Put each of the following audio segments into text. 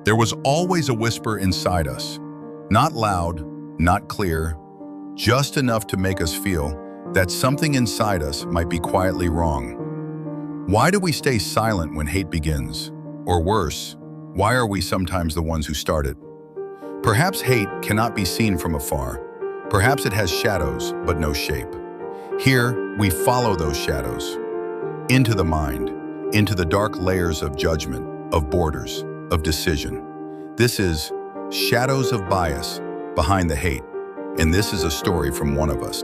There was always a whisper inside us. Not loud, not clear, just enough to make us feel that something inside us might be quietly wrong. Why do we stay silent when hate begins? Or worse, why are we sometimes the ones who start it? Perhaps hate cannot be seen from afar. Perhaps it has shadows, but no shape. Here, we follow those shadows. Into the mind, into the dark layers of judgment, of borders, of decision. This is Shadows of Bias Behind the Hate, and this is a story from one of us.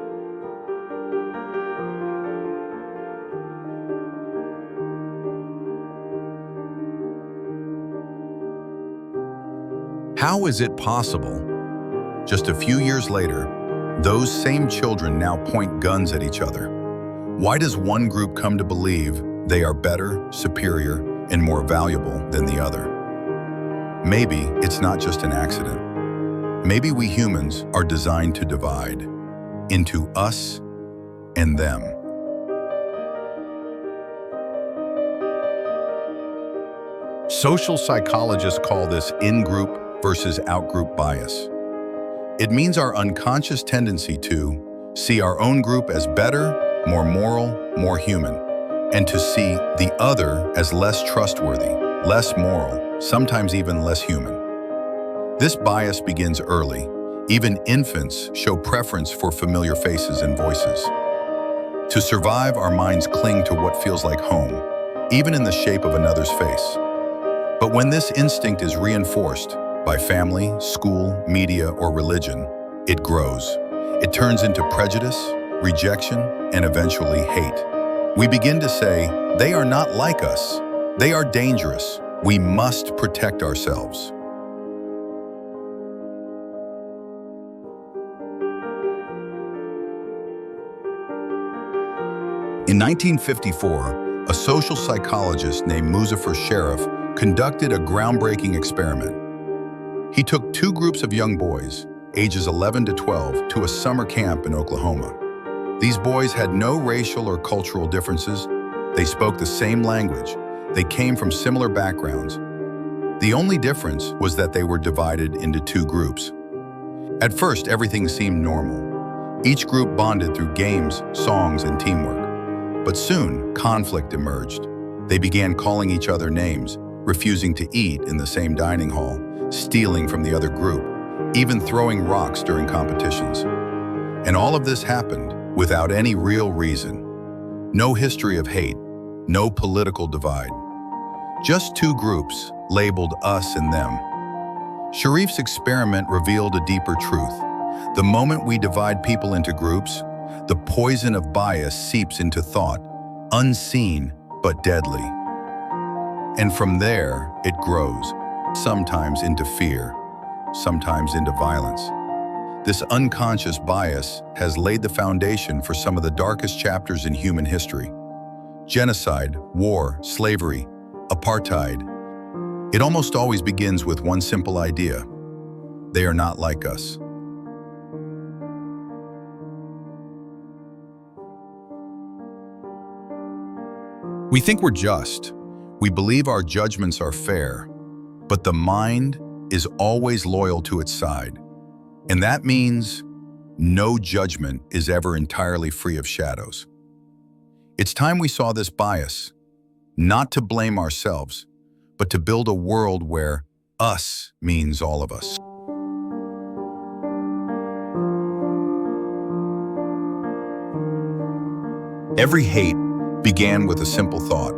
How is it possible? Just a few years later, those same children now point guns at each other. Why does one group come to believe they are better, superior, and more valuable than the other? Maybe it's not just an accident. Maybe we humans are designed to divide into us and them. Social psychologists call this in-group versus out-group bias. It means our unconscious tendency to see our own group as better, more moral, more human, and to see the other as less trustworthy, less moral, sometimes even less human. This bias begins early. Even infants show preference for familiar faces and voices. To survive, our minds cling to what feels like home, even in the shape of another's face. But when this instinct is reinforced by family, school, media, or religion, it grows. It turns into prejudice, rejection, and eventually hate. We begin to say, they are not like us. They are dangerous. We must protect ourselves. In 1954, a social psychologist named Muzafer Sherif conducted a groundbreaking experiment. He took two groups of young boys, ages 11 to 12, to a summer camp in Oklahoma. These boys had no racial or cultural differences. They spoke the same language. They came from similar backgrounds. The only difference was that they were divided into two groups. At first, everything seemed normal. Each group bonded through games, songs, and teamwork. But soon, conflict emerged. They began calling each other names, refusing to eat in the same dining hall, stealing from the other group, even throwing rocks during competitions. And all of this happened without any real reason. No history of hate, no political divide. Just two groups labeled us and them. Sharif's experiment revealed a deeper truth. The moment we divide people into groups, the poison of bias seeps into thought, unseen but deadly. And from there, it grows, sometimes into fear, sometimes into violence. This unconscious bias has laid the foundation for some of the darkest chapters in human history. Genocide, war, slavery, apartheid. It almost always begins with one simple idea. They are not like us. We think we're just. We believe our judgments are fair. But the mind is always loyal to its side. And that means no judgment is ever entirely free of shadows. It's time we saw this bias, not to blame ourselves, but to build a world where us means all of us. Every hate began with a simple thought,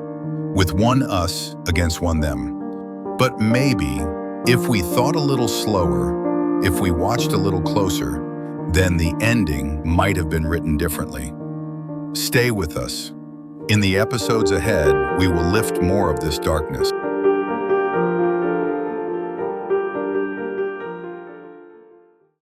with one us against one them. But maybe, if we thought a little slower, if we watched a little closer, then the ending might have been written differently. Stay with us. In the episodes ahead, we will lift more of this darkness.